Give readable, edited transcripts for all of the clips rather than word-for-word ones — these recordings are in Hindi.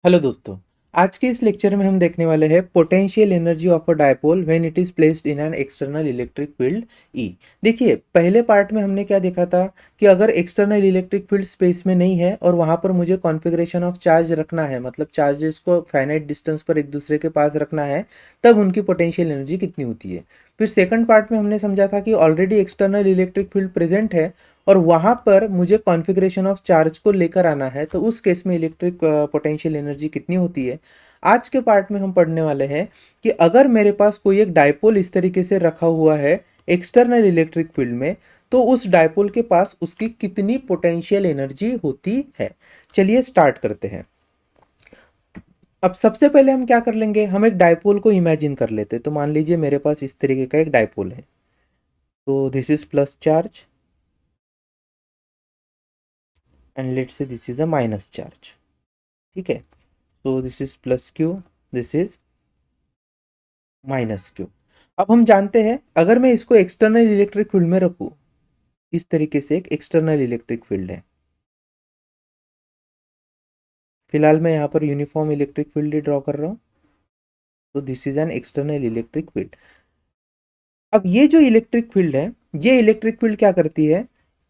हेलो दोस्तों। आज के इस लेक्चर में हम देखने वाले हैं potential energy of a dipole when it is placed in an external electric field ई। देखिए, पहले पार्ट में हमने क्या देखा था कि अगर एक्सटर्नल इलेक्ट्रिक फील्ड स्पेस में नहीं है और वहां पर मुझे कॉन्फ़िगरेशन ऑफ चार्ज रखना है, मतलब चार्जेस को फाइनाइट डिस्टेंस पर एक दूसरे के पास रखना है, तब उनकी पोटेंशियल एनर्जी कितनी होती है। फिर सेकंड पार्ट में हमने समझा था कि already external electric field present है और वहां पर मुझे कॉन्फ़िगरेशन ऑफ चार्ज को लेकर आना है, तो उस केस में इलेक्ट्रिक पोटेंशियल एनर्जी कितनी होती है। आज के पार्ट में हम पढ़ने वाले हैं कि अगर मेरे पास कोई एक डायपोल इस तरीके से रखा हुआ है एक्सटर्नल इलेक्ट्रिक फील्ड में, तो उस डायपोल के पास उसकी कितनी पोटेंशियल एनर्जी होती है। चलिए स्टार्ट करते हैं। अब सबसे पहले हम क्या कर लेंगे, हम एक डायपोल को इमेजिन कर लेते हैं। तो मान लीजिए मेरे पास इस तरीके का एक डायपोल है। तो this is plus charge and let's say this is a minus charge. ठीक है, तो this is plus Q, this is minus Q. अब हम जानते हैं अगर मैं इसको एक्सटर्नल इलेक्ट्रिक फील्ड में रखूं, इस तरीके से एक एक्सटर्नल इलेक्ट्रिक फील्ड है। फिलहाल मैं यहाँ पर यूनिफॉर्म इलेक्ट्रिक फील्ड ड्रॉ कर रहा हूँ। तो this is an external electric field. अब ये जो इलेक्ट्रिक फील्ड है, ये इलेक्ट्रिक फील्ड क्या करती है,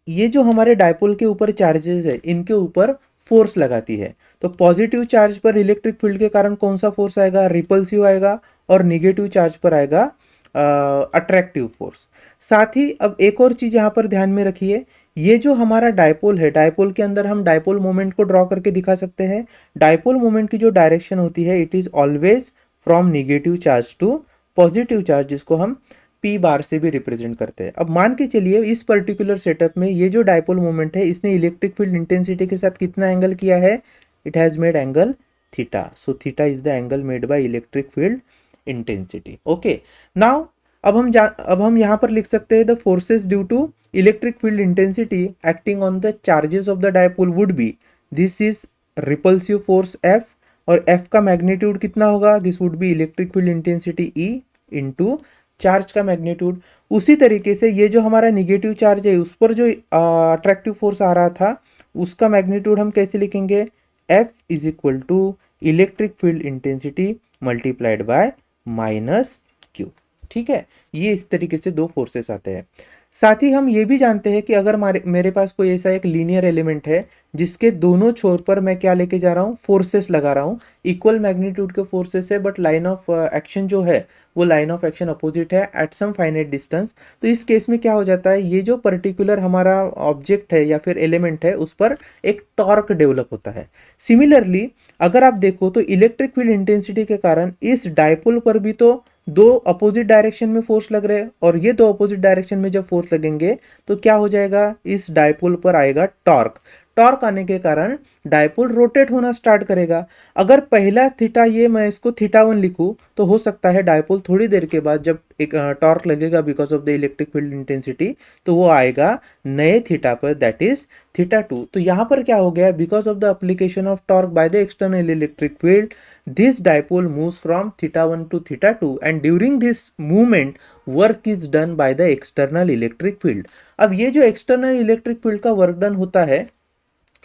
ये जो हमारे डायपोल के ऊपर चार्जेस है इनके ऊपर फोर्स लगाती है। तो पॉजिटिव चार्ज पर इलेक्ट्रिक फील्ड के कारण कौन सा फोर्स आएगा, रिपल्सिव आएगा, और निगेटिव चार्ज पर आएगा अट्रैक्टिव फोर्स। साथ ही अब एक और चीज यहाँ पर ध्यान में रखिए, ये जो हमारा डायपोल है, डायपोल के अंदर हम डायपोल मोमेंट को ड्रॉ करके दिखा सकते हैं। डायपोल मोमेंट की जो डायरेक्शन होती है, it is always from negative charge to positive charge, जिसको हम पी बार से भी रिप्रेजेंट करते हैं। अब मान के चलिए इस पर्टिकुलर सेटअप में ये जो डायपोल मोमेंट है, इसने इलेक्ट्रिक फील्ड इंटेंसिटी के साथ कितना एंगल किया है, it has made angle theta. So theta is the angle made by electric field intensity. Okay, now अब हम यहाँ पर लिख सकते हैं the forces due to electric field intensity acting on the charges of the dipole would be, this is repulsive force F, और एफ का मैग्नीट्यूड कितना होगा, this would be electric field intensity E into charge का मैग्नीट्यूड। उसी तरीके से ये जो हमारा निगेटिव चार्ज है, उस पर जो अट्रैक्टिव फोर्स आ रहा था, उसका मैग्नीट्यूड हम कैसे लिखेंगे, F is equal to electric field intensity multiplied by minus Q. ठीक है, ये इस तरीके से दो फोर्सेस आते हैं। साथ ही हम ये भी जानते हैं कि अगर मेरे पास कोई ऐसा एक लीनियर एलिमेंट है जिसके दोनों छोर पर मैं क्या लेके जा रहा हूँ, फोर्सेस लगा रहा हूँ, इक्वल मैग्नीट्यूड के फोर्सेस है, बट लाइन ऑफ एक्शन जो है वो लाइन ऑफ एक्शन अपोजिट है एट सम फाइनाइट डिस्टेंस। तो इस केस में क्या हो जाता है, ये जो पर्टिकुलर हमारा ऑब्जेक्ट है या फिर एलिमेंट है, उस पर एक टॉर्क डेवलप होता है। सिमिलरली अगर आप देखो तो इलेक्ट्रिक फील्ड इंटेंसिटी के कारण इस डायपोल पर भी तो दो अपोजिट डायरेक्शन में फोर्स लग रहे हैं, और ये दो अपोजिट डायरेक्शन में जब फोर्स लगेंगे तो क्या हो जाएगा, इस डायपोल पर आएगा टॉर्क। टॉर्क आने के कारण डायपोल रोटेट होना स्टार्ट करेगा। अगर पहला थीटा, ये मैं इसको थीटा वन लिखूं, तो हो सकता है डायपोल थोड़ी देर के बाद जब एक टॉर्क लगेगा because of the electric field intensity, तो वो आएगा नए थीटा पर, दैट इज थीटा टू। तो यहाँ पर क्या हो गया, because of the application of torque by the external electric field, this dipole moves from theta 1 to theta 2, and during this movement work is done by the external electric field। अब ये जो external electric field का वर्क डन होता है,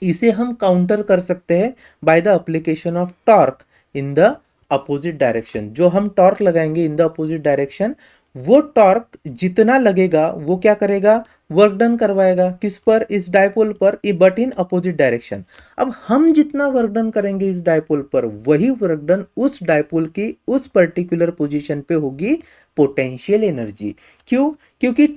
इसे हम काउंटर कर सकते हैं by the application of torque in the opposite direction. जो हम टॉर्क लगाएंगे इन द अपोजिट डायरेक्शन, वो टॉर्क जितना लगेगा वो क्या करेगा, वर्क डन करवाएगा, किस पर, इस डायपोल पर, बट इन अपोजिट डायरेक्शन। अब हम जितना वर्क डन करेंगे इस डायपोल पर, वही वर्क डन उस डायपोल की उस पर्टिकुलर पोजीशन पे होगी पोटेंशियल एनर्जी। क्यों, क्योंकि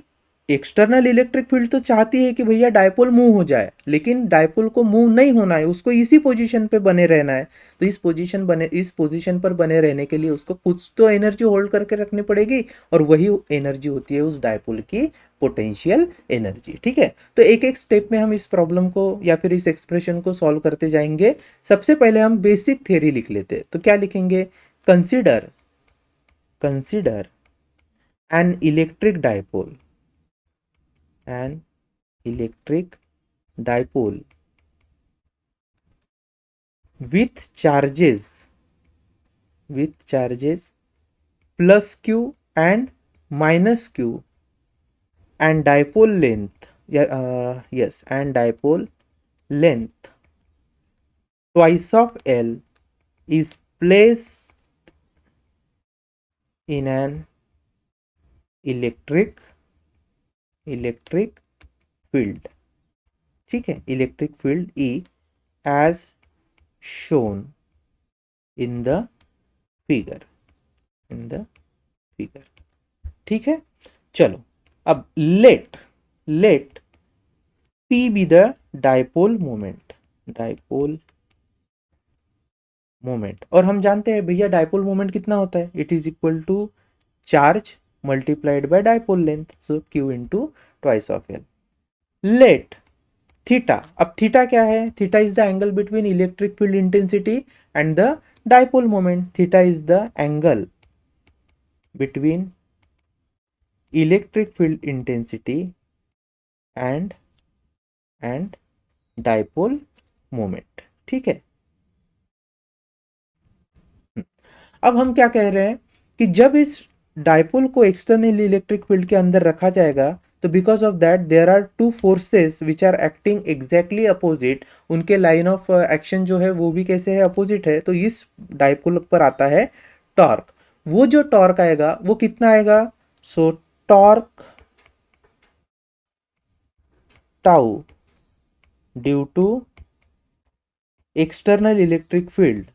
एक्सटर्नल इलेक्ट्रिक फील्ड तो चाहती है कि भैया डायपोल मूव हो जाए, लेकिन डायपोल को मूव नहीं होना है, उसको इसी पोजीशन पे बने रहना है। तो इस पोजीशन पर बने रहने के लिए उसको कुछ तो एनर्जी होल्ड करके रखनी पड़ेगी, और वही एनर्जी होती है उस डायपोल की पोटेंशियल एनर्जी। ठीक है, तो एक एक स्टेप में हम इस प्रॉब्लम को या फिर इस एक्सप्रेशन को सॉल्व करते जाएंगे। सबसे पहले हम बेसिक थ्योरी लिख लेते हैं। तो क्या लिखेंगे, consider consider N electric dipole, an electric dipole with charges plus q and minus q, and dipole length, yes, and dipole length twice of L is placed in an electric field, ठीक है, electric field E as shown in the figure, ठीक है। चलो अब late P be the dipole moment, और हम जानते हैं भैया डाइपोल मोमेंट कितना होता है, it is equal to charge multiplied by dipole length, so Q into twice of L। Let theta, अब थीटा क्या है, theta is the angle between electric field intensity and the dipole moment, theta is the angle between electric field intensity and dipole moment, ठीक है। अब हम क्या कह रहे हैं कि जब इस डाइपोल को एक्सटर्नल इलेक्ट्रिक फील्ड के अंदर रखा जाएगा तो because of that there are two forces which are acting exactly opposite, उनके लाइन ऑफ एक्शन जो है वो भी कैसे है, अपोजिट है। तो इस डाइपोल पर आता है टॉर्क, वो जो टॉर्क आएगा वो कितना आएगा, so torque tau due to external electric field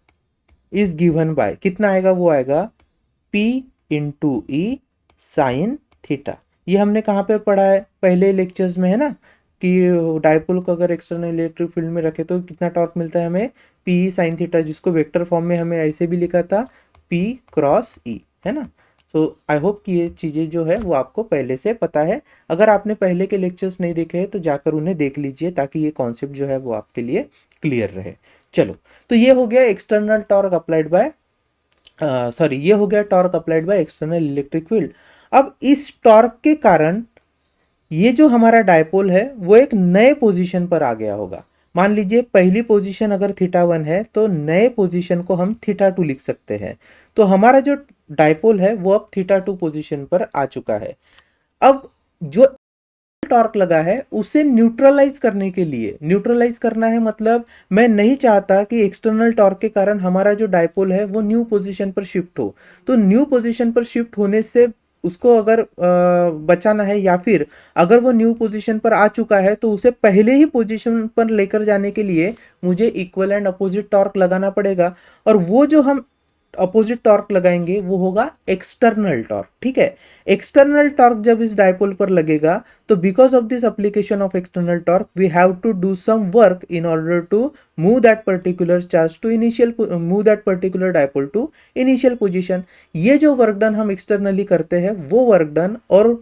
is given by, कितना आएगा, वो आएगा P into E sine theta. ये हमने कहाँ पे पढ़ा है, पहले लेक्चर्स में है ना, कि डाइपोल को अगर एक्सटर्नल इलेक्ट्रिक फील्ड में रखे तो कितना टॉर्क मिलता है हमें, P साइन थीटा, जिसको वेक्टर फॉर्म में हमें ऐसे भी लिखा था P क्रॉस E, है ना। सो आई होप कि ये चीज़ें जो है वो आपको पहले से पता है। अगर आपने पहले के लेक्चर्स नहीं देखे हैं तो जाकर उन्हें देख लीजिए ताकि ये कॉन्सेप्ट जो है वो आपके लिए क्लियर रहे। चलो, तो ये हो गया एक्सटर्नल टॉर्क अप्लाइड बाय ये हो गया torque applied by external electric field. अब इस टॉर्क के कारण ये जो हमारा डायपोल है वो एक नए पोजीशन पर आ गया होगा। मान लीजिए पहली पोजीशन अगर थीटा 1 है तो नए पोजीशन को हम थीटा 2 लिख सकते हैं। तो हमारा जो डायपोल है वो अब थीटा 2 पोजीशन पर आ चुका है। अब जो टॉर्क लगा है उसे न्यूट्रलाइज करने के लिए, न्यूट्रलाइज करना है मतलब मैं नहीं चाहता कि एक्सटर्नल टॉर्क के कारण हमारा जो डायपोल है वो न्यू पोजीशन पर शिफ्ट हो। तो न्यू पोजीशन पर शिफ्ट होने से उसको अगर बचाना है, या फिर अगर वो न्यू पोजीशन पर आ चुका है तो उसे पहले ही पोजीशन पर लेकर जाने के लिए मुझे इक्वल एंड अपोजिट टॉर्क लगाना पड़ेगा। और वो जो हम अपोजिट टॉर्क लगाएंगे वो होगा एक्सटर्नल टॉर्क, ठीक है। एक्सटर्नल टॉर्क जब इस डायपोल पर लगेगा तो because of this application of external torque we have to do some work in order to move that particular charge to move that particular dipole to initial position. ये जो वर्क डन हम एक्सटर्नली करते हैं वो वर्क डन और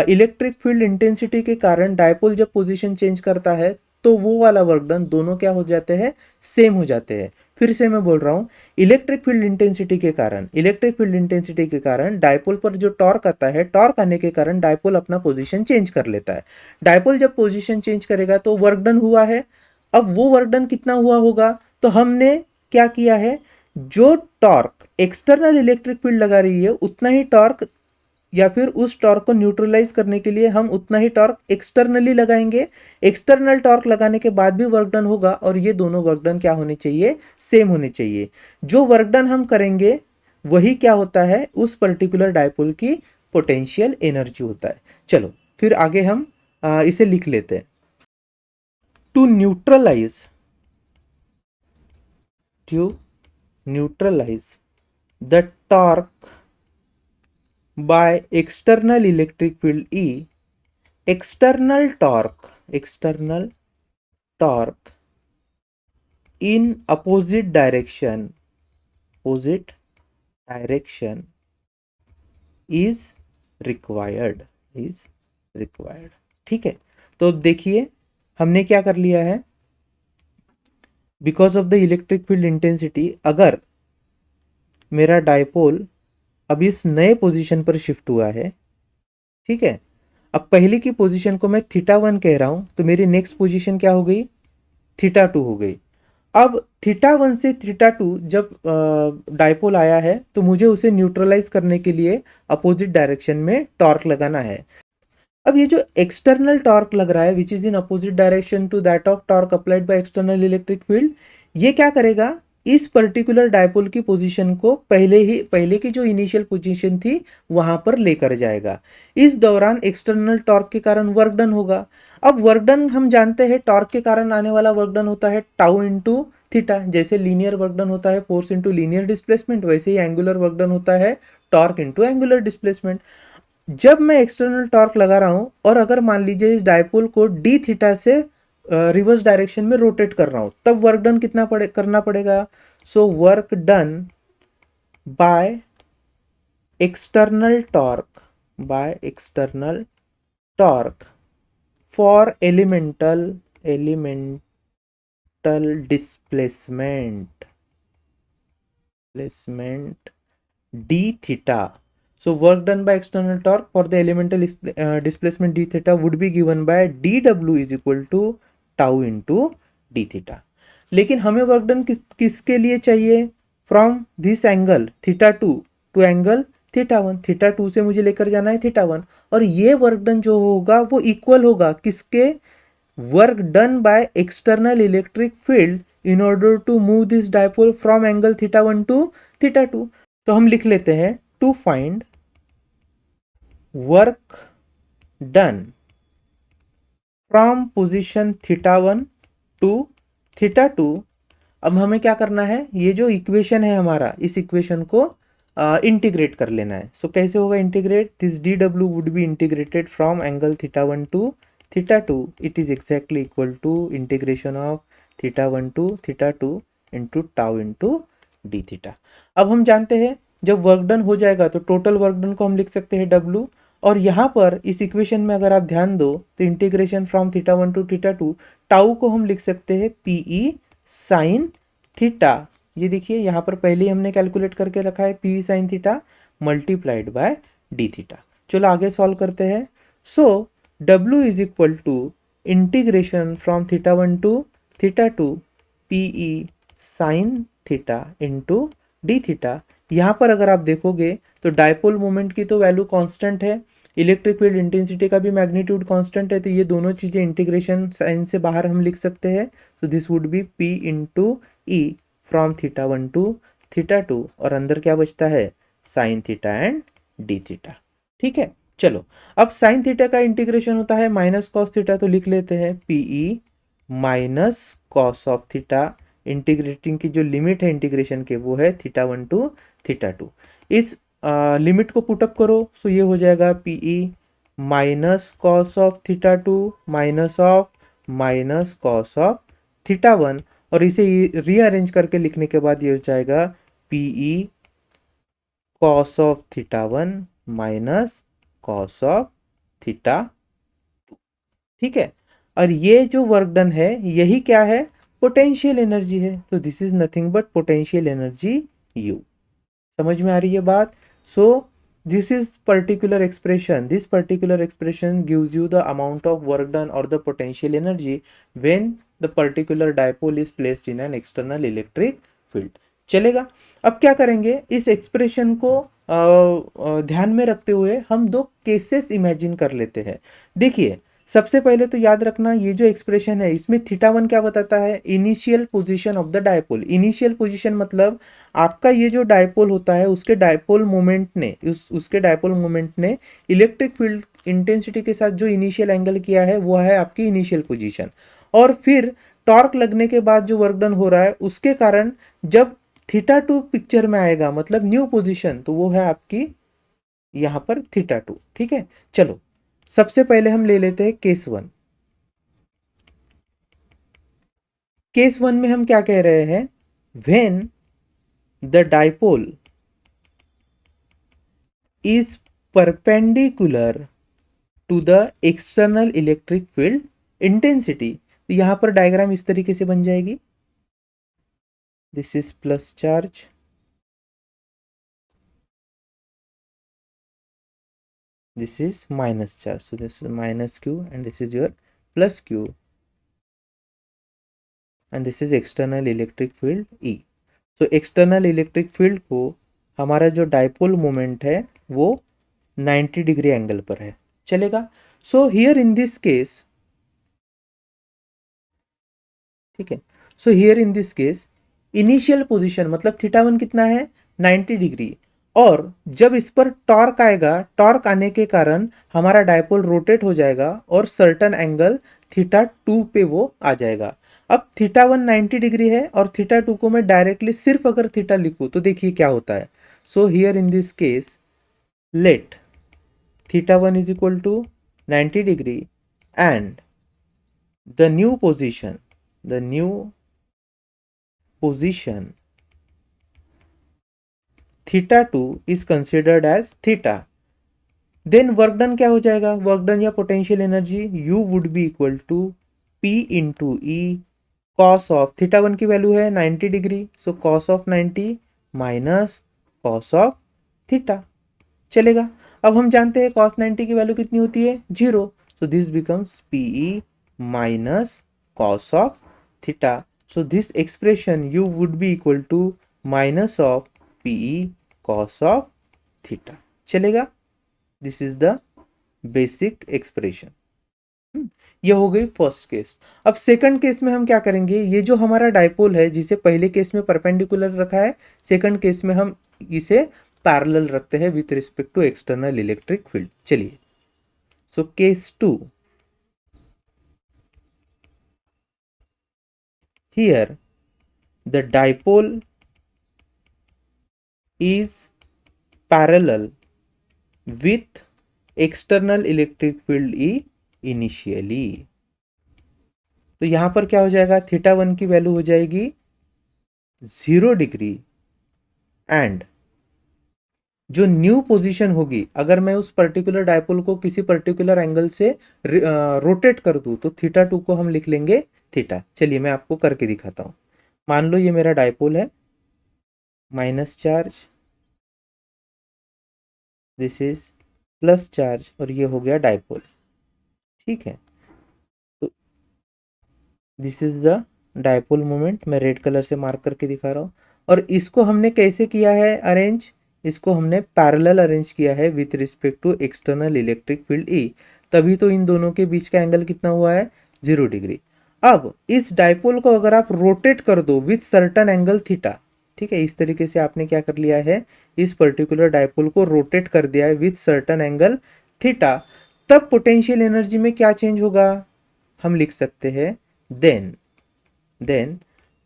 इलेक्ट्रिक फील्ड इंटेंसिटी के कारण डायपोल जब पोजीशन चेंज करता है तो वो वाला वर्क डन दोनों क्या हो जाते हैं, सेम हो जाते हैं। फिर से मैं बोल रहा हूं, इलेक्ट्रिक फील्ड इंटेंसिटी के कारण डायपोल पर जो टॉर्क आता है, टॉर्क आने के कारण डायपोल अपना पोजीशन चेंज कर लेता है। डायपोल जब पोजीशन चेंज करेगा तो वर्क डन हुआ है। अब वो वर्क डन कितना हुआ होगा, तो हमने क्या किया है, जो टॉर्क एक्सटर्नल इलेक्ट्रिक फील्ड लगा रही है उतना ही टॉर्क, या फिर उस टॉर्क को न्यूट्रलाइज करने के लिए हम उतना ही टॉर्क एक्सटर्नली लगाएंगे। एक्सटर्नल टॉर्क लगाने के बाद भी वर्क डन होगा और ये दोनों वर्क डन क्या होने चाहिए, सेम होने चाहिए। जो वर्क डन हम करेंगे वही क्या होता है, उस पर्टिकुलर डायपोल की पोटेंशियल एनर्जी होता है। चलो फिर आगे हम इसे लिख लेते हैं। To neutralise the torque by external electric field E, external torque in opposite direction is required, ठीक है। तो देखिए हमने क्या कर लिया है, because of the electric field intensity अगर मेरा डायपोल अब इस नए पोजीशन पर शिफ्ट हुआ है, ठीक है। अब पहले की पोजीशन को मैं थीटा 1 कह रहा हूं तो मेरी नेक्स्ट पोजीशन क्या हो गई, थीटा 2 हो गई। अब थीटा 1 से थीटा 2 जब डायपोल आया है तो मुझे उसे न्यूट्रलाइज करने के लिए अपोजिट डायरेक्शन में टॉर्क लगाना है। अब ये जो एक्सटर्नल टॉर्क लग रहा है which is in opposite direction to that of torque applied by external electric field, ये क्या करेगा, इस पर्टिकुलर डायपोल की पोजीशन को पहले की जो इनिशियल पोजीशन थी वहां पर लेकर जाएगा। इस दौरान एक्सटर्नल टॉर्क के कारण वर्क डन होगा। अब वर्क डन हम जानते हैं, टॉर्क के कारण आने वाला वर्क डन होता है टाउ इंटू थीटा। जैसे लीनियर वर्क डन होता है फोर्स इंटू लीनियर डिस्प्लेसमेंट, वैसे ही एंगुलर वर्क डन होता है टॉर्क इंटू एंगुलर डिस्प्लेसमेंट। जब मैं एक्सटर्नल टॉर्क लगा रहा हूं और अगर मान लीजिए इस डायपोल को डी थीटा से रिवर्स डायरेक्शन में रोटेट कर रहा हूं, तब वर्क डन कितना करना पड़ेगा? So work done by external torque, by external torque for elemental displacement d theta. So work done by external torque for the elemental displacement d theta would be given by dw is equal to tau into d theta. लेकिन हमें वर्क डन किसके लिए चाहिए? From this angle theta two to angle theta one. Theta two से मुझे लेकर जाना है थीटा वन, और ये वर्क डन जो होगा वो इक्वल होगा किसके? Work done by external electric field in order to move this dipole from angle theta one to theta two. तो हम लिख लेते हैं to find work done from position theta one to theta two. अब हमें क्या करना है? ये जो इक्वेशन है हमारा, इस इक्वेशन को इंटीग्रेट कर लेना है। सो कैसे होगा integrate? This D W would be integrated from angle theta one to theta two. It is exactly equal to integration of theta one to theta two into tau into D theta. अब हम जानते हैं जब वर्क डन हो जाएगा तो टोटल वर्क डन को हम लिख सकते हैं डब्ल्यू, और यहाँ पर इस इक्वेशन में अगर आप ध्यान दो तो integration from theta one to theta to, tau को हम लिख सकते हैं पीई साइन थीटा। ये देखिए यहाँ पर पहले ही हमने कैलकुलेट करके रखा है P E sine theta multiplied by D theta. चलो आगे सॉल्व करते हैं। So W is equal to integration from theta one to theta two P E sine theta into D theta. यहाँ पर अगर आप देखोगे तो डायपोल मोमेंट की तो वैल्यू कांस्टेंट है, इलेक्ट्रिक फील्ड इंटेंसिटी का भी मैग्नीट्यूड कांस्टेंट है, तो ये दोनों चीज़ें इंटीग्रेशन साइन से बाहर हम लिख सकते हैं। सो this would B P into E from theta one to theta to, और अंदर क्या बचता है? Sine theta and D theta. ठीक है, चलो अब साइन थीटा का इंटीग्रेशन होता है माइनस कॉस थीटा, तो लिख लेते हैं P E minus cos of theta. Integrating की जो लिमिट है इंटीग्रेशन के वो है theta one to theta two. इस लिमिट को पुटअप करो, सो ये हो जाएगा P E minus cos of theta two minus cos of theta one, और इसे रीअरेंज करके लिखने के बाद ये हो जाएगा P E cos of theta one minus cos of theta two. ठीक है, और ये जो वर्क डन है यही क्या है? पोटेंशियल एनर्जी है। तो this is nothing but potential energy you. समझ में आ रही है बात? So this particular expression gives you the amount of work done or the potential energy when the particular dipole is placed in an external electric field. चलेगा? अब क्या करेंगे, इस एक्सप्रेशन को ध्यान में रखते हुए हम दो केसेस इमेजिन कर लेते हैं। देखिए सबसे पहले तो याद रखना ये जो एक्सप्रेशन है इसमें थीटा वन क्या बताता है? Initial position of the dipole. Initial position मतलब आपका ये जो डायपोल होता है उसके डायपोल मोमेंट ने उसके डायपोल मोमेंट ने इलेक्ट्रिक फील्ड इंटेंसिटी के साथ जो इनिशियल एंगल किया है वो है आपकी इनिशियल पोजीशन। और फिर टॉर्क लगने के बाद जो वर्क डन हो रहा है उसके कारण जब थीटा टू पिक्चर में आएगा मतलब न्यू पोजीशन, तो वो है आपकी यहाँ पर थीटा टू। ठीक है, चलो सबसे पहले हम ले लेते हैं केस वन। केस वन में हम क्या कह रहे हैं? When the dipole is perpendicular to the external electric field intensity. तो यहां पर डायग्राम इस तरीके से बन जाएगी। This is plus charge, this is minus charge, so this is minus q and this is your plus q and this is external electric field E. so external electric field को हमारा जो डायपोल मोमेंट है वो 90 डिग्री एंगल पर है। चलेगा? So here in this case, ठीक है, so here in this case initial position मतलब थीटा वन कितना है 90 डिग्री, और जब इस पर टॉर्क आएगा, टॉर्क आने के कारण हमारा डायपोल रोटेट हो जाएगा और सर्टन एंगल थीटा टू पे वो आ जाएगा। अब थीटा वन 90 डिग्री है और थीटा टू को मैं डायरेक्टली सिर्फ अगर थीटा लिखूं तो देखिए क्या होता है। So here in this case late theta 1 is equal to 90 degree and the new position theta 2 is considered as theta, then work done क्या हो जाएगा, वर्क डन या potential energy U would be equal to P into E cos of theta one की वैल्यू है 90 degree, so cos of 90 minus cos of theta. चलेगा। अब हम जानते हैं cos 90 की वैल्यू कितनी होती है 0, so this becomes PE minus cos of theta. So this expression U would be equal to minus of PE cos of theta. चलेगा। This is the basic expression. ये हो गई फर्स्ट केस। अब सेकंड केस में हम क्या करेंगे, ये जो हमारा डायपोल है जिसे पहले केस में परपेंडिकुलर रखा है, सेकंड केस में हम इसे पैरेलल रखते हैं with respect to external electric field. चलिए, so case 2, here the dipole is parallel with external electric field E initially. तो यहां पर क्या हो जाएगा, थीटा वन की वैल्यू हो जाएगी 0 डिग्री एंड जो न्यू पोजीशन होगी, अगर मैं उस पर्टिकुलर डायपोल को किसी पर्टिकुलर एंगल से रोटेट कर दूं तो थीटा टू को हम लिख लेंगे थीटा। चलिए मैं आपको करके दिखाता हूं। मान लो ये मेरा डायपोल है, minus charge, this is plus charge, और ये हो गया डायपोल। ठीक है, तो this is the dipole moment, मैं रेड कलर से मार्क करके दिखा रहा हूं। और इसको हमने कैसे किया है अरेंज, इसको हमने पैरेलल अरेंज किया है with respect to external electric field E, तभी तो इन दोनों के बीच का एंगल कितना हुआ है 0 डिग्री। अब इस डायपोल को अगर आप रोटेट कर दो विथ सर्टन एंगल थीटा, ठीक है, इस तरीके से आपने क्या कर लिया है, इस पर्टिकुलर डायपोल को रोटेट कर दिया है विथ सर्टन एंगल थीटा, तब पोटेंशियल एनर्जी में क्या चेंज होगा, हम लिख सकते हैं then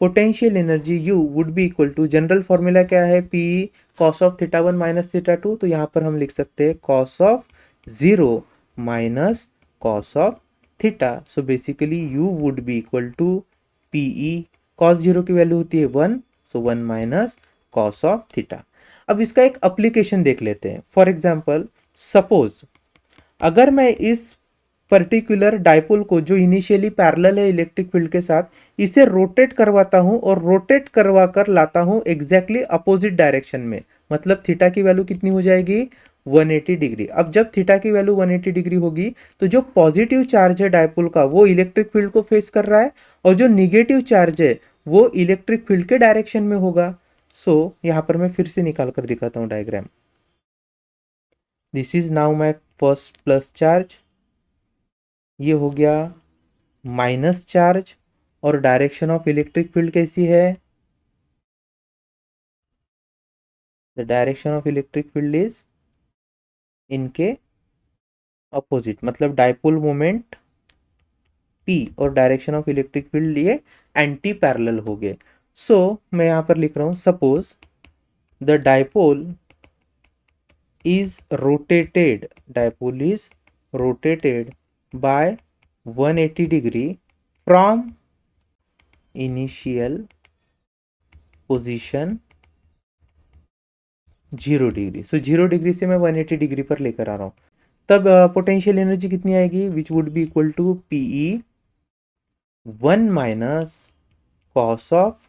potential energy U would be equal to, general formula क्या है, P cos of theta one minus theta two, तो यहाँ पर हम लिख सकते हैं cos of 0 minus cos of theta. So basically U would be equal to PE, cos 0 की वैल्यू होती है 1, so 1 minus cos of theta. अब इसका एक अप्लीकेशन देख लेते हैं। फॉर एग्जाम्पल सपोज अगर मैं इस पर्टिकुलर डायपोल को जो इनिशियली पैरेलल है इलेक्ट्रिक फील्ड के साथ, इसे रोटेट करवाता हूं और रोटेट करवा कर लाता हूं एग्जैक्टली अपोजिट डायरेक्शन में, मतलब थीटा की वैल्यू कितनी हो जाएगी 180 डिग्री। अब जब थीटा की वैल्यू 180 डिग्री होगी तो जो पॉजिटिव चार्ज है डायपोल का वो इलेक्ट्रिक फील्ड को फेस कर रहा है, और जो निगेटिव चार्ज है वो इलेक्ट्रिक फील्ड के डायरेक्शन में होगा। सो यहां पर मैं फिर से निकाल कर दिखाता हूं diagram. This is now my first plus charge, ये हो गया माइनस चार्ज, और डायरेक्शन ऑफ इलेक्ट्रिक फील्ड कैसी है, the direction of electric field is इनके अपोजिट, मतलब डायपोल मोमेंट P और डायरेक्शन ऑफ इलेक्ट्रिक फील्ड ये एंटी पैरेलल हो गए। सो मैं यहां पर लिख रहा हूं suppose the dipole is rotated bye 180 degree from initial position 0 degree. So 0 degree से मैं 180 डिग्री पर लेकर आ रहा हूँ, तब पोटेंशियल एनर्जी कितनी आएगी, which would be equal to PE 1 minus cos of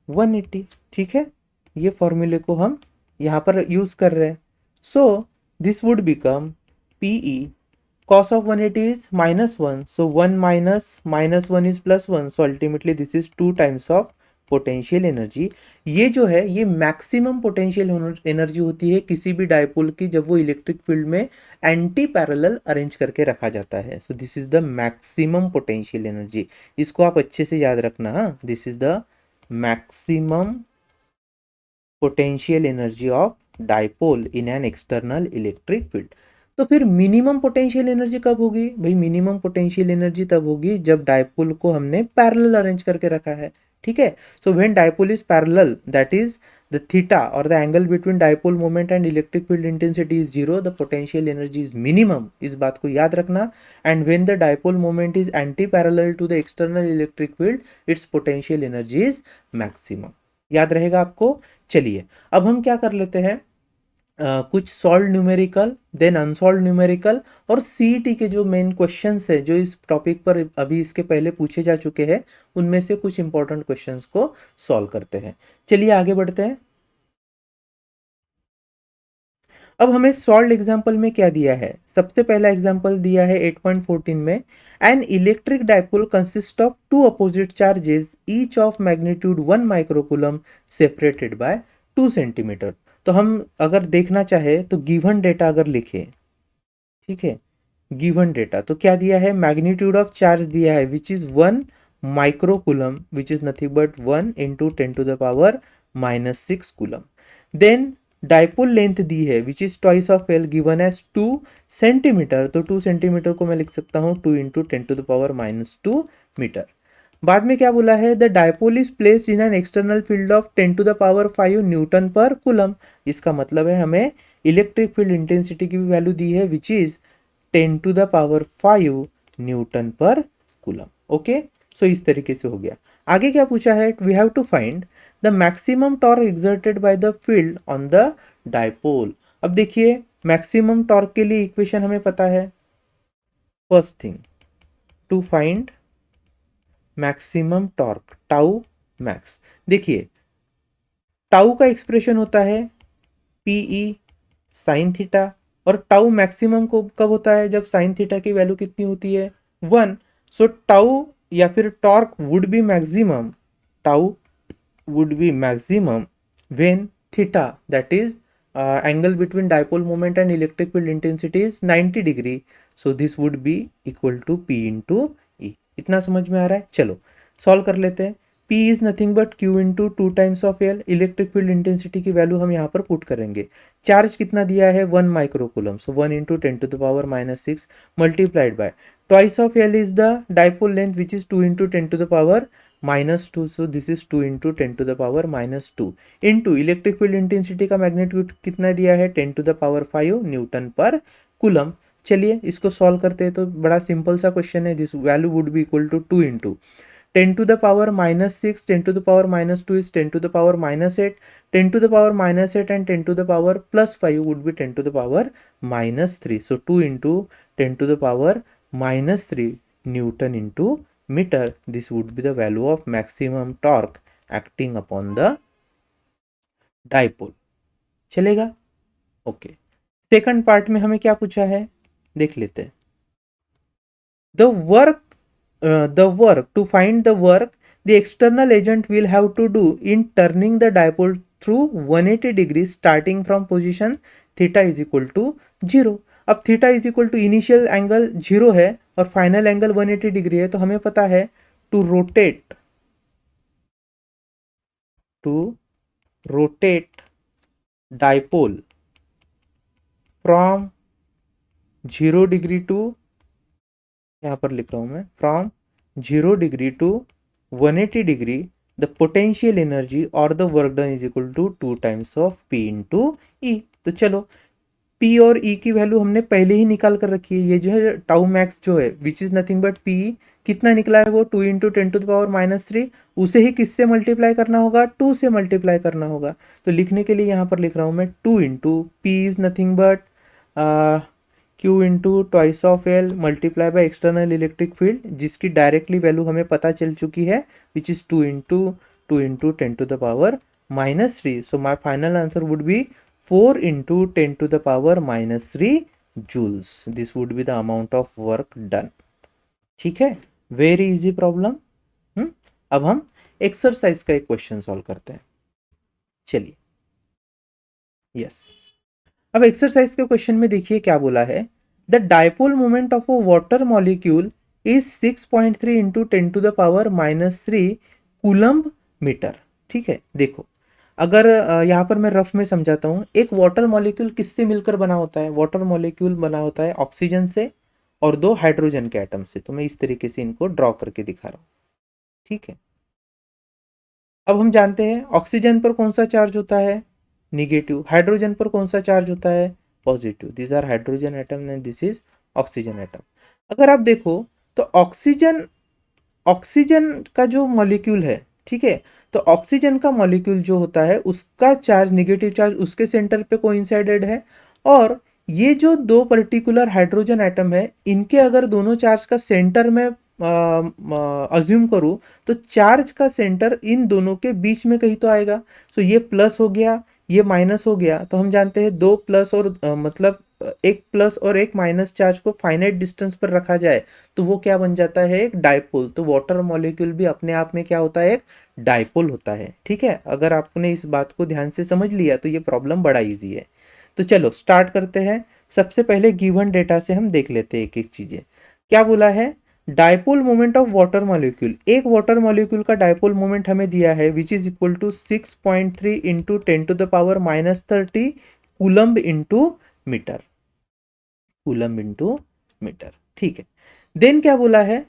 180। ठीक है, ये फॉर्मूले को हम यहाँ पर यूज कर रहे हैं। सो this would become PE cos of 180 is -1, so 1 minus -1 is +1, so ultimately this is 2 times of potential energy. ये जो है ये मैक्सिमम पोटेंशियल एनर्जी होती है किसी भी डायपोल की जब वो इलेक्ट्रिक फील्ड में एंटी पैरेलल अरेंज करके रखा जाता है। So this is the maximum potential energy, इसको आप अच्छे से याद रखना। हाँ, this is the maximum potential energy of dipole in an external electric field. तो फिर मिनिमम पोटेंशियल एनर्जी कब होगी भाई? मिनिमम पोटेंशियल एनर्जी तब होगी जब डाइपोल को हमने पैरेलल अरेंज करके रखा है, ठीक है। So when dipole is parallel, that is the theta or the angle between dipole moment and electric field intensity is zero, the potential energy is minimum, इस बात को याद रखना। and when the dipole moment is anti parallel to the external electric field, its potential energy is maximum, याद रहेगा आपको। चलिए अब हम क्या कर लेते हैं, कुछ solve numerical, then unsolved numerical और सीईटी के जो मेन क्वेश्चंस है जो इस टॉपिक पर अभी इसके पहले पूछे जा चुके हैं, उनमें से कुछ इंपॉर्टेंट क्वेश्चंस को सॉल्व करते हैं। चलिए आगे बढ़ते हैं। अब हमें सॉल्व एग्जाम्पल में क्या दिया है? सबसे पहला एग्जाम्पल दिया है 8.14 में, an electric dipole consist of two opposite charges each of magnitude 1 microcoulomb separated by 2 centimetre. तो हम अगर देखना चाहे तो गिवन डेटा अगर लिखे, ठीक है, गिवन डेटा तो क्या दिया है? मैग्नीट्यूड ऑफ चार्ज दिया है which is 1 microcoulomb, which is nothing but 1 into 10⁻⁻⁶ coulomb. Then dipole length D है which is twice of L, given as 2 centimetre, तो 2 सेंटीमीटर को मैं लिख सकता हूँ 2 इंटू 10⁻⁻² मीटर। बाद में क्या बोला है? The dipole is placed in an external field of 10⁵ newton पर कूलम। इसका मतलब है हमें इलेक्ट्रिक फील्ड इंटेंसिटी की भी वैल्यू दी है विच इज 10⁵ न्यूटन पर कूलम। ओके, सो इस तरीके से हो गया। आगे क्या पूछा है? We have to find the maximum torque exerted by the field on the dipole. अब देखिए मैक्सिमम टॉर्क के लिए इक्वेशन हमें पता है। First thing to find maximum torque, tau max. देखिए टाउ का एक्सप्रेशन होता है पीई साइन थीटा, और टाउ मैक्सिमम को कब होता है? जब साइन थीटा की वैल्यू कितनी होती है? 1। सो टाउ या फिर torque would be maximum, tau would be maximum when theta, that is angle between dipole moment and electric field intensity is 90 degree, so this would be equal to P into E। इतना समझ में आ रहा है? चलो सॉल्व कर लेते हैं। P is nothing but Q into 2 times of L, electric field intensity की वैल्यू हम यहाँ पर पुट करेंगे। चार्ज कितना दिया है? 1 microcoulomb, so 1 into 10⁻⁻6 multiplied by twice of L is the dipole length which is 2 into 10⁻⁻², so this is 2 into 10⁻⁻² into electric field intensity का मैग्नीट्यूड कितना दिया है? 10⁵ न्यूटन पर कूलम। चलिए इसको सॉल्व करते हैं। तो बड़ा सिंपल सा क्वेश्चन है। This value would be equal to 2 into 10⁻⁻6, 10⁻² is 10⁻8, 10⁻8 and 10⁻+5 would be 10⁻3, so 2 into 10⁻³ Newton into meter, this would be the value of maximum torque acting upon the dipole। चलेगा? ओके, सेकंड पार्ट में हमें क्या पूछा है देख लेते हैं। the work to find the work the external agent will have to do in turning the dipole through 180 degrees starting from position theta is equal to 0। अब theta is equal to initial angle 0 है और फाइनल एंगल 180 डिग्री है, तो हमें पता है to rotate dipole from 0 degree to, यहाँ पर लिख रहा हूं मैं, from 0 degree to 180 degree, the potential energy और the work done is equal to 2 times of P into E. तो चलो P और E की वैल्यू हमने पहले ही निकाल कर रखी है। ये जो है टाउ मैक्स जो है which is nothing but P, कितना निकला है वो? 2 इंटू 10⁻⁻3, उसे ही किससे मल्टीप्लाई करना होगा? 2 से मल्टीप्लाई करना होगा। तो लिखने के लिए यहाँ पर लिख रहा हूँ मैं 2 into P is nothing but Q into twice of L multiply by external electric field, जिसकी डायरेक्टली वैल्यू हमें पता चल चुकी है which is 2 into 10⁻⁻3। So my final answer would be 4 into 10⁻³ joules। This would be the amount of work done। ठीक है, वेरी इजी प्रॉब्लम। अब हम एक्सरसाइज का एक क्वेश्चन सॉल्व करते हैं। चलिए यस, अब एक्सरसाइज के क्वेश्चन में देखिए क्या बोला है। The dipole moment of a water molecule is 6.3 into 10⁻³ coulomb metre. ठीक है, देखो अगर यहाँ पर मैं रफ में समझाता हूँ, एक वाटर मॉलिक्यूल किससे मिलकर बना होता है? वाटर मॉलिक्यूल बना होता है ऑक्सीजन से और दो हाइड्रोजन के एटम से। तो मैं इस तरीके से इनको ड्रॉ करके दिखा रहा हूँ। ठीक है, अब हम जानते हैं ऑक्सीजन पर कौन सा चार्ज होता है? निगेटिव। हाइड्रोजन पर कौन सा चार्ज होता है? Positive. This are hydrogen atom and this is oxygen atom. अगर आप देखो तो ऑक्सीजन ऑक्सीजन का जो मॉलिक्यूल है, ठीक है, तो ऑक्सीजन का मॉलिक्यूल जो होता है उसका चार्ज, नेगेटिव चार्ज उसके सेंटर पे कोइंसाइडेड है। और ये जो दो पर्टिकुलर हाइड्रोजन एटम है, इनके अगर दोनों चार्ज का सेंटर में अज्यूम करूँ तो चार्ज का सेंटर इन दोनों के बीच में कहीं तो आएगा। सो ये प्लस हो गया, ये माइनस हो गया। तो हम जानते हैं दो प्लस और मतलब एक प्लस और एक माइनस चार्ज को फाइनाइट डिस्टेंस पर रखा जाए तो वो क्या बन जाता है? एक डाइपोल। तो वाटर मॉलिक्यूल भी अपने आप में क्या होता है? एक डाइपोल होता है। ठीक है, अगर आपने इस बात को ध्यान से समझ लिया तो ये प्रॉब्लम बड़ा इजी है। तो चलो स्टार्ट करते हैं। सबसे पहले गिवन डेटा से हम देख लेते हैं एक एक चीजें। क्या बोला है? Dipole moment of water molecule. एक वाटर मॉलिक्यूल का डाइपोल मोमेंट हमें दिया है which is equal to 6.3 into 10⁻³ coulomb into metre. Coulomb into metre. ठीक है, देन क्या बोला है?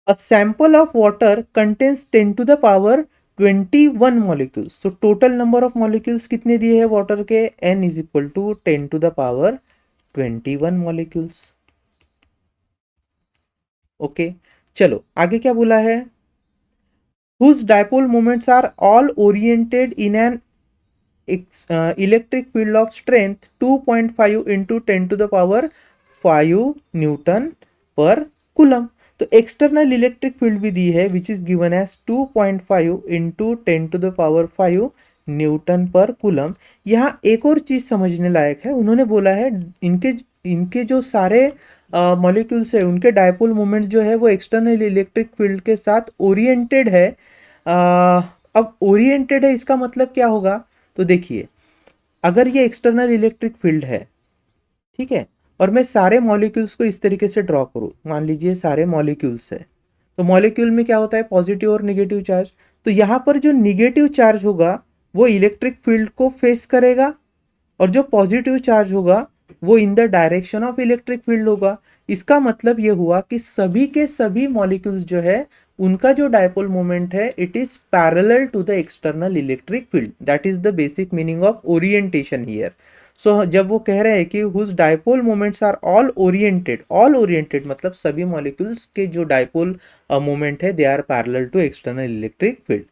A sample of water contains 10 to the power 21 molecules. So total number of molecules कितने दिए हैं वाटर के? n is equal to 10 to the power 21 molecules. Okay, चलो आगे क्या बोला है? Whose dipole moments are all oriented in an electric field of strength 2.5 into 10 to the power 5 newton पर कूलम। तो एक्सटर्नल इलेक्ट्रिक फील्ड भी दी है which is given as 2.5 into 10⁻⁵ newton पर कूलम। यहाँ एक और चीज समझने लायक है। उन्होंने बोला है इनके इनके जो सारे मॉलिक्यूल्स है उनके डायपोल मोमेंट जो है वो एक्सटर्नल इलेक्ट्रिक फील्ड के साथ ओरिएंटेड है। अब ओरिएंटेड है इसका मतलब क्या होगा? तो देखिए, अगर ये एक्सटर्नल इलेक्ट्रिक फील्ड है, ठीक है, और मैं सारे मॉलिक्यूल्स को इस तरीके से ड्रॉ करूं, मान लीजिए सारे मॉलिक्यूल्स है, तो मॉलिक्यूल में क्या होता है? पॉजिटिव और निगेटिव चार्ज। तो यहां पर जो निगेटिव चार्ज होगा वो इलेक्ट्रिक फील्ड को फेस करेगा और जो पॉजिटिव चार्ज होगा वो in the direction of electric field होगा। इसका मतलब ये हुआ कि सभी के सभी मॉलिक्यूल्स जो है उनका जो डायपोल मोमेंट है it is parallel to the external electric field. That is the basic meaning of orientation here. So जब वो कह रहे हैं कि whose dipole moments are all oriented मतलब सभी मॉलिक्यूल्स के जो डायपोल मोमेंट है they are parallel to external electric field.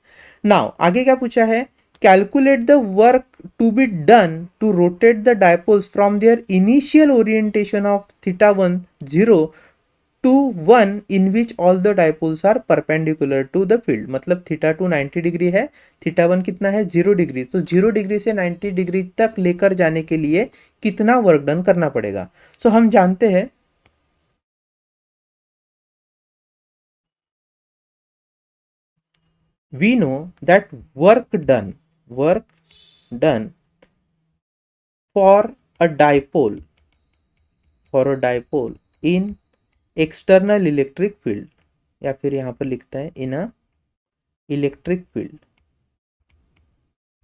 Now आगे क्या पूछा है? Calculate the work to be done to rotate the dipoles from their initial orientation of θ1 0 to 1 in which all the dipoles are perpendicular to the field। मतलब θ2 90 डिग्री है, θ1 कितना है? 0 डिग्री। तो 0 डिग्री से 90 डिग्री तक लेकर जाने के लिए कितना वर्क डन करना पड़ेगा? सो हम जानते हैं we know that work done for a dipole in external electric field, या फिर यहां पर लिखता है in a electric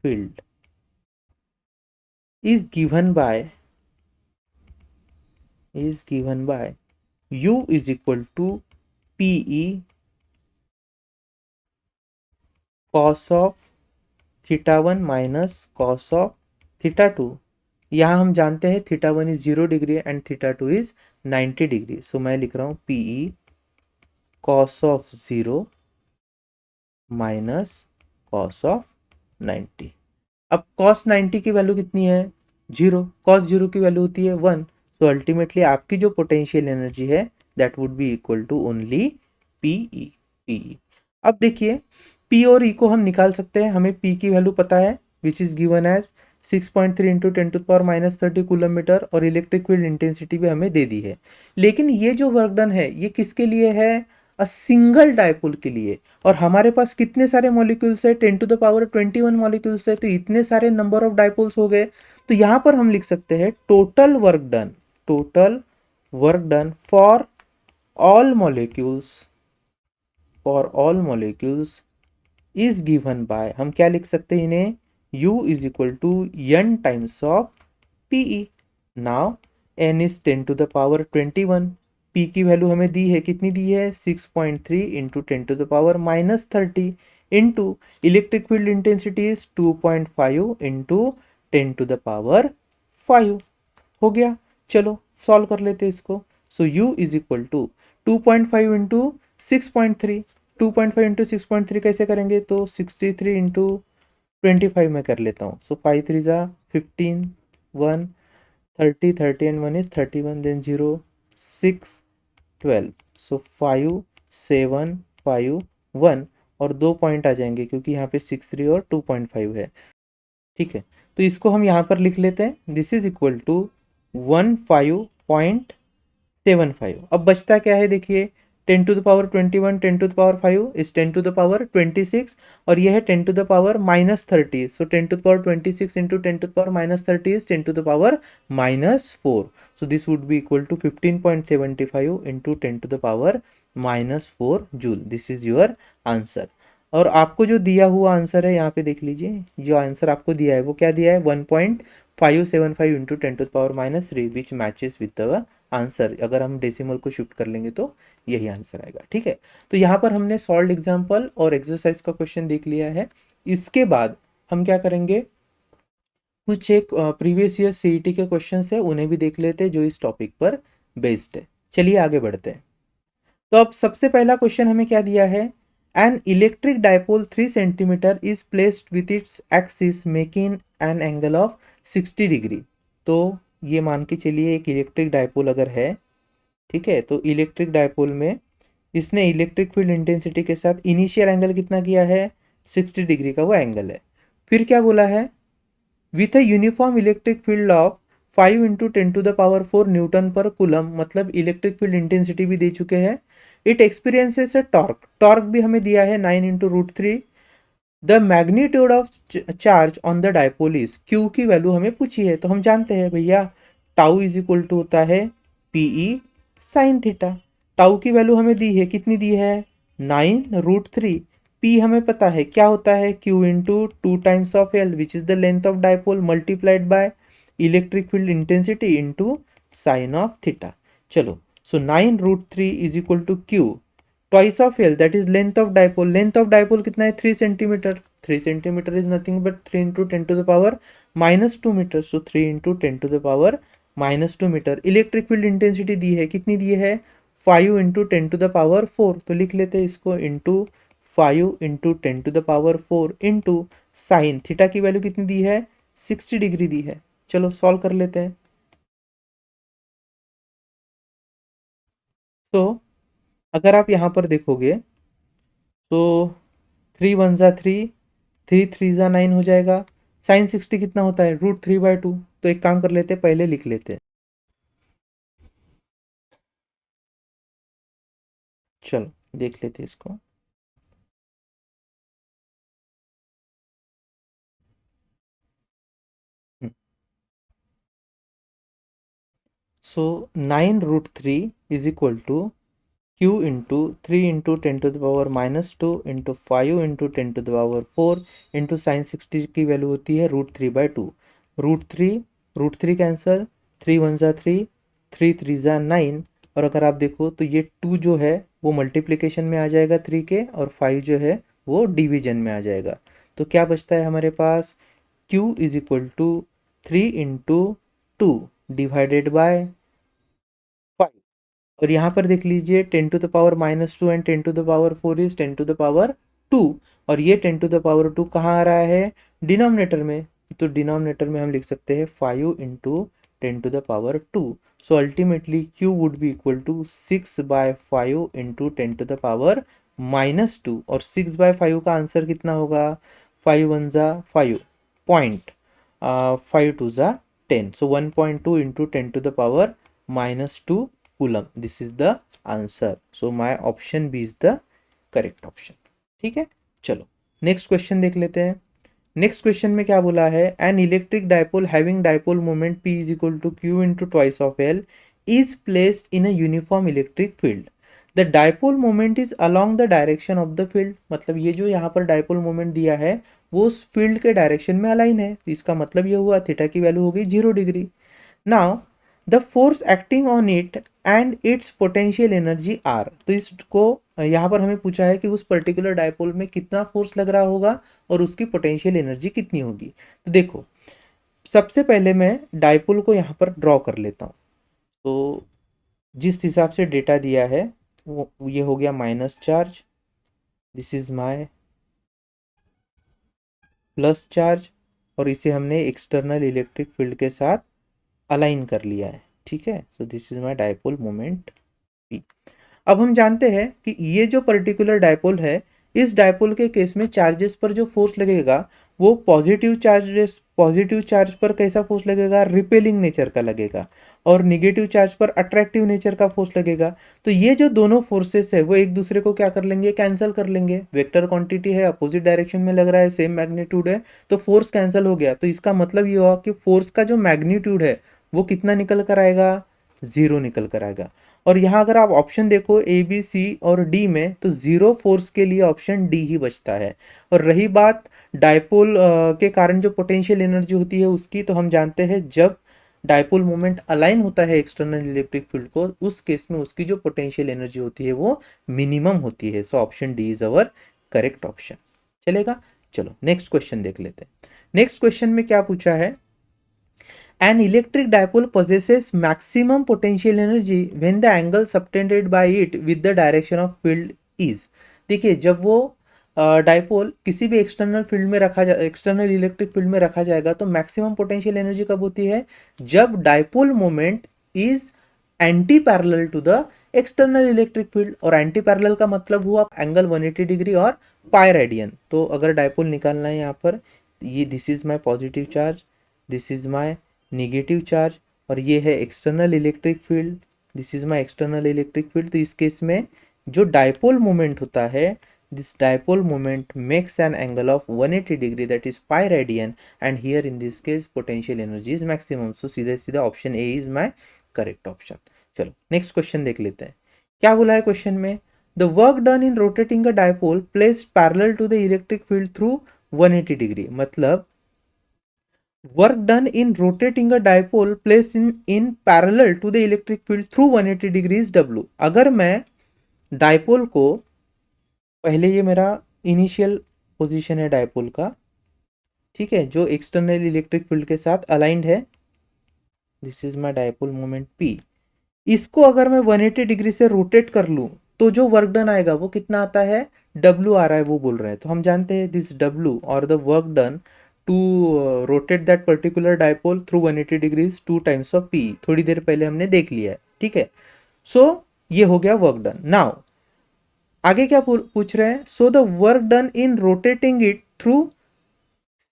field is given by u is equal to PE cos of θ1 minus cos of θ2। यहाँ हम जानते हैं θ1 is 0 degree and θ2 is 90 degree. So मैं लिख रहा हूं PE cos of 0 minus cos of 90। अब कॉस 90 की वैल्यू कितनी है? 0। कॉस 0 की वैल्यू होती है 1। सो अल्टीमेटली आपकी जो पोटेंशियल एनर्जी है that would be equal to only PE। अब देखिए P और E को हम निकाल सकते हैं। हमें P की वैल्यू पता है which is given as 6.3 into 10⁻³ coulomb metre और इलेक्ट्रिक फील्ड इंटेंसिटी भी हमें दे दी है। लेकिन ये जो वर्क डन है ये किसके लिए है? अ सिंगल डायपोल के लिए। और हमारे पास कितने सारे मॉलिक्यूल्स है? 10⁻21 मॉलिक्यूल्स है। तो इतने सारे नंबर ऑफ डायपोल्स हो गए। तो यहां पर हम लिख सकते हैं total work done for all molecules is given by, हम क्या लिख सकते हैं इन्हें, u is equal to n times of P E. Now n is 10 to the power 21, p की वैल्यू हमें दी है, कितनी दी है 6.3 into 10 to the power -30 into electric field intensity is 2.5 into 10 to the power 5। हो गया, चलो सॉल्व कर लेते हैं इसको। So u is equal to 2.5 into 6.3, 2.5 into 6.3 कैसे करेंगे, तो 63 इंटू 25 में कर लेता हूँ। सो 5 3 जा 15, 1 30, 30 एंड 1 इज 31, देन 0 6 12। सो 5 7 5 1 और 2 पॉइंट आ जाएंगे क्योंकि यहाँ पे 63 और 2.5 है। ठीक है, तो इसको हम यहाँ पर लिख लेते हैं, दिस इज इक्वल टू 15.75। अब बचता क्या है देखिए, 10 to the power 21, 10 to the power 5 is 10 to the power 26 और ये है 10 to the power -30। So 10 to the power 26 into 10 to the power -30 is 10 to the power -4। So this would be equal to 15.75 into 10 to the power -4 joule. This is your answer. और आपको जो दिया हुआ आंसर है यहाँ पे देख लीजिए, जो आंसर आपको दिया है वो क्या दिया है, 1.575 into 10 to the power -3 which matches with the answer. अगर हम डेसिमल को शिफ्ट कर लेंगे तो यही आंसर आएगा। ठीक है, तो यहाँ पर हमने सॉल्व एग्जाम्पल और एक्सरसाइज का क्वेश्चन देख लिया है। इसके बाद हम क्या करेंगे, कुछ एक प्रीवियस ईयर सीईटी के क्वेश्चन है उन्हें भी देख लेते हैं जो इस टॉपिक पर बेस्ड है। चलिए आगे बढ़ते हैं। तो अब सबसे पहला क्वेश्चन हमें क्या दिया है, an electric dipole 3 centimetre is placed with its axis making an angle of 60 degree. तो ये मान के चलिए एक इलेक्ट्रिक डायपोल अगर है, ठीक है, तो इलेक्ट्रिक डायपोल में इसने इलेक्ट्रिक फील्ड इंटेंसिटी के साथ इनिशियल एंगल कितना किया है, 60 डिग्री का वो एंगल है। फिर क्या बोला है, with a uniform electric field of 5 into 10 to the power 4 newton पर कूलम, मतलब इलेक्ट्रिक फील्ड इंटेंसिटी भी दे चुके हैं। It experiences a torque, torque भी हमें दिया है 9 into √3। The magnitude of charge on the dipole is, q की वैल्यू हमें पूछी है तो हम जानते हैं भैया टाउ इज इक्वल टू होता है पीई साइन थीटा। टाउ की वैल्यू हमें दी है, कितनी दी है 9√3। पी हमें पता है क्या होता है, q into 2 times of l which is the length of dipole multiplied by electric field intensity into sine of theta. चलो, so 9√3 is equal to q twice of l that is length of dipole. Length of dipole कितना है 3 centimetre, 3 centimetre is nothing but 3 into 10 to the power -2 metre. So 3 into 10 to the power -2 metre. Electric field intensity दी है, कितनी दी है 5 इंटू 10 टू द पावर 4। तो लिख लेते हैं इसको, into 5 into 10 to the power 4 into sine theta की वैल्यू कितनी दी है 60 डिग्री दी है। चलो सॉल्व कर लेते हैं। तो अगर आप यहाँ पर देखोगे तो 3 1 जा 3, 3 3 जा 9 हो जाएगा। साइन 60 कितना होता है √3/2। तो एक काम कर लेते हैं, पहले लिख लेते हैं। चलो देख लेते हैं इसको। So 9√3 is equal to q into 3 into 10 to the power -2 into 5 into 10 to the power 4 into sine 60 की वैल्यू होती है √3/2। √3 कैंसल, 3 1 जा 3, 3 3 जा 9। और अगर आप देखो तो ये 2 जो है वो मल्टीप्लिकेशन में आ जाएगा 3 के, और 5 जो है वो डिवीजन में आ जाएगा। तो क्या बचता है हमारे पास, q is equal to 3 into 2 divided by 5। और यहाँ पर देख लीजिए 10 to the power -2 and 10 to the power 4 is 10 to the power 2। और ये 10 टू द पावर 2 कहाँ आ रहा है, डिनोमिनेटर में। तो डिनोमिनेटर में हम लिख सकते हैं 5 into 10 to the power 2। So ultimately q would be equal to 6/5 into 10 to the power -2। और 6/5 का आंसर कितना होगा, 5 1 जा 5 पॉइंट, 5 2 जा 10। So 1.2 into 10 to the power -2 coulomb. This is the answer. So my option B is the correct option. ठीक है, चलो नेक्स्ट क्वेश्चन देख लेते हैं। नेक्स्ट क्वेश्चन में क्या बोला है, an electric dipole having dipole moment p is equal to q into twice of l is placed in a uniform electric field. The dipole moment is along the direction of the field, मतलब ये जो यहाँ पर डायपोल मोमेंट दिया है वो उस फील्ड के डायरेक्शन में अलाइन है, तो इसका मतलब ये हुआ थीटा की वैल्यू हो गई 0 degree. Now the force acting on it and its potential energy are, तो इसको यहाँ पर हमें पूछा है कि उस पर्टिकुलर डायपोल में कितना फोर्स लग रहा होगा और उसकी पोटेंशियल एनर्जी कितनी होगी। तो देखो सबसे पहले मैं डायपोल को यहाँ पर ड्रॉ कर लेता हूँ। तो जिस हिसाब से डेटा दिया है वो ये हो गया minus charge, this is my plus charge, और इसे हमने एक्सटर्नल इलेक्ट्रिक फील्ड के साथ अलाइन कर लिया है, ठीक है। So this is my dipole moment P. अब हम जानते हैं कि ये जो पर्टिकुलर डायपोल है, इस डायपोल के केस में चार्जेस पर जो फोर्स लगेगा वो पॉजिटिव चार्ज पर कैसा फोर्स लगेगा, रिपेलिंग नेचर का लगेगा, और निगेटिव चार्ज पर अट्रैक्टिव नेचर का फोर्स लगेगा। तो ये जो दोनों फोर्सेस है वो एक दूसरे को क्या कर लेंगे, कैंसिल कर लेंगे। वेक्टर क्वांटिटी है, अपोजिट डायरेक्शन में लग रहा है, सेम मैग्नीट्यूड है, तो फोर्स कैंसिल हो गया। तो इसका मतलब ये हुआ कि फोर्स का जो मैग्नीट्यूड है वो कितना निकल कर आएगा, 0 निकल कर आएगा। और यहाँ अगर आप ऑप्शन देखो ए बी सी और डी में, तो 0 फोर्स के लिए ऑप्शन डी ही बचता है। और रही बात डायपोल के कारण जो पोटेंशियल एनर्जी होती है उसकी, तो हम जानते हैं जब डायपोल मोमेंट अलाइन होता है एक्सटर्नल इलेक्ट्रिक फील्ड को, उस केस में उसकी जो पोटेंशियल एनर्जी होती है वो मिनिमम होती है। So option D is our correct option. चलेगा, चलो नेक्स्ट क्वेश्चन देख लेते हैं। नेक्स्ट क्वेश्चन में क्या पूछा है, An electric dipole possesses maximum potential energy when the angle subtended by it with the direction of field is। देखिए जब वो डायपोल किसी भी एक्सटर्नल फील्ड में एक्सटर्नल इलेक्ट्रिक फील्ड में रखा जाएगा तो मैक्सिमम पोटेंशियल एनर्जी कब होती है, जब dipole moment is anti parallel to the external electric field. और एंटी पैरेलल का मतलब हुआ एंगल 180 डिग्री और पाई रेडियन। तो अगर डायपोल निकालना है यहाँ पर, ये this is my positive charge, this is my negative charge, और ये है external electric field, this is my external electric field. तो इस केस में जो डायपोल मोमेंट होता है, this dipole moment makes an angle of 180 degree that is pi radian, and here in this case potential energy is maximum. So सीधे सीधा option A is my correct option. चलो नेक्स्ट क्वेश्चन देख लेते हैं। क्या बोला है क्वेश्चन में, the work done in rotating a dipole placed parallel to the electric field through 180 degree, मतलब work done in rotating a dipole placed in parallel to the electric field through 180 degrees W। अगर मैं डायपोल को, पहले ये मेरा इनिशियल पोजीशन है डायपोल का, ठीक है, जो एक्सटर्नल इलेक्ट्रिक फील्ड के साथ अलाइंड है, this is my dipole moment P। इसको अगर मैं 180 डिग्री से रोटेट कर लूँ तो जो वर्क डन आएगा वो कितना आता है, W आ रहा है वो बोल रहे हैं। तो हम जानते हैं दिस W और the work done to rotate that particular dipole through 180 degrees 2 times of P, थोड़ी देर पहले हमने देख लिया है, ठीक है। सो ये हो गया वर्क डन। नाउ आगे क्या पूछ रहे हैं, so the work done in rotating it through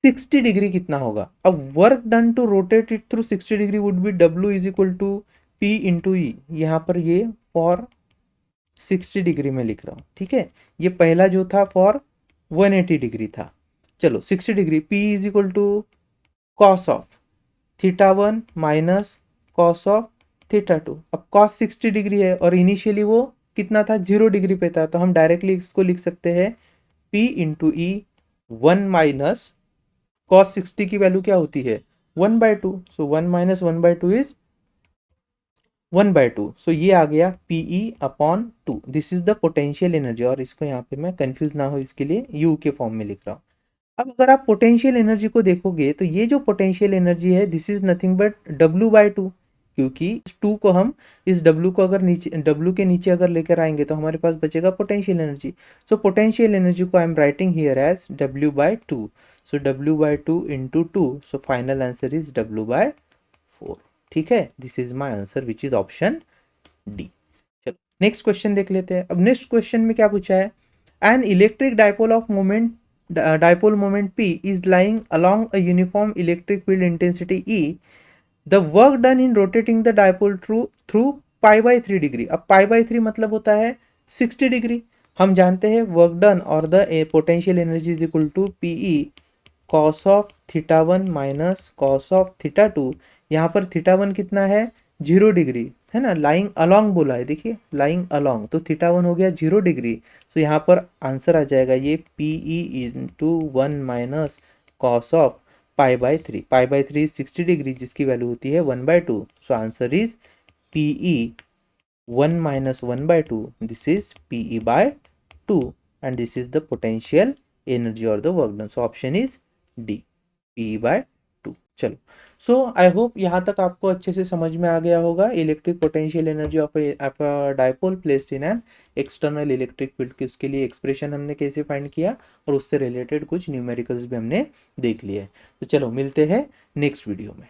60 degree कितना होगा। अब work done to rotate it through 60 degree would be W is equal to P into E. यहाँ पर ये फॉर 60 डिग्री में लिख रहा हूँ, ठीक है। ये पहला जो था फॉर 180 डिग्री था। चलो 60 degree, P is equal to cos of theta 1 minus cos of theta 2। अब कॉस 60 डिग्री है और इनिशियली वो कितना था, 0 डिग्री पे था, तो हम डायरेक्टली इसको लिख सकते हैं P इंटू ई 1 माइनस कॉस 60 की वैल्यू क्या होती है, 1/2। सो 1 माइनस 1/2 इज 1/2। सो ये आ गया PE upon 2। This is the potential energy, और इसको यहाँ पे मैं कंफ्यूज ना हो इसके लिए U के फॉर्म में लिख रहा हूँ। अब अगर आप पोटेंशियल एनर्जी को देखोगे तो ये जो पोटेंशियल एनर्जी है this is nothing but W/2, क्योंकि इस 2 को हम, इस W को अगर नीचे, W के नीचे अगर लेकर आएंगे तो हमारे पास बचेगा potential energy. So potential energy को I am writing here as W/2। So W/2 into 2, so final answer is W/4, ठीक है। This is my answer which is option D. चलो नेक्स्ट क्वेश्चन देख लेते हैं। अब नेक्स्ट क्वेश्चन में क्या पूछा है, an electric dipole of moment dipole moment P is lying along a uniform electric field intensity E, the work done in rotating the dipole through π/3 degree. अब π/3 मतलब होता है 60 डिग्री। हम जानते हैं वर्क डन और the potential energy is equal to PE cos of theta 1 minus cos of theta 2। यहाँ पर थीटा 1 कितना है, 0 डिग्री, है ना, लाइंग अलोंग बोला है, देखिए लाइंग अलोंग, तो θ1 हो गया 0 डिग्री। तो यहाँ पर आंसर आ जाएगा ये PE into 1 - cos of π/3। π/3 is 60 degree, जिसकी वैल्यू होती है 1/2। So answer is PE 1 - 1/2, this is PE/2, and this is the potential energy or the work done. So option is D, PE/2। चलो, सो आई होप यहाँ तक आपको अच्छे से समझ में आ गया होगा electric potential energy of dipole placed in an external electric field, किसके लिए एक्सप्रेशन हमने कैसे फाइंड किया, और उससे रिलेटेड कुछ न्यूमेरिकल्स भी हमने देख लिए। तो चलो मिलते हैं नेक्स्ट वीडियो में।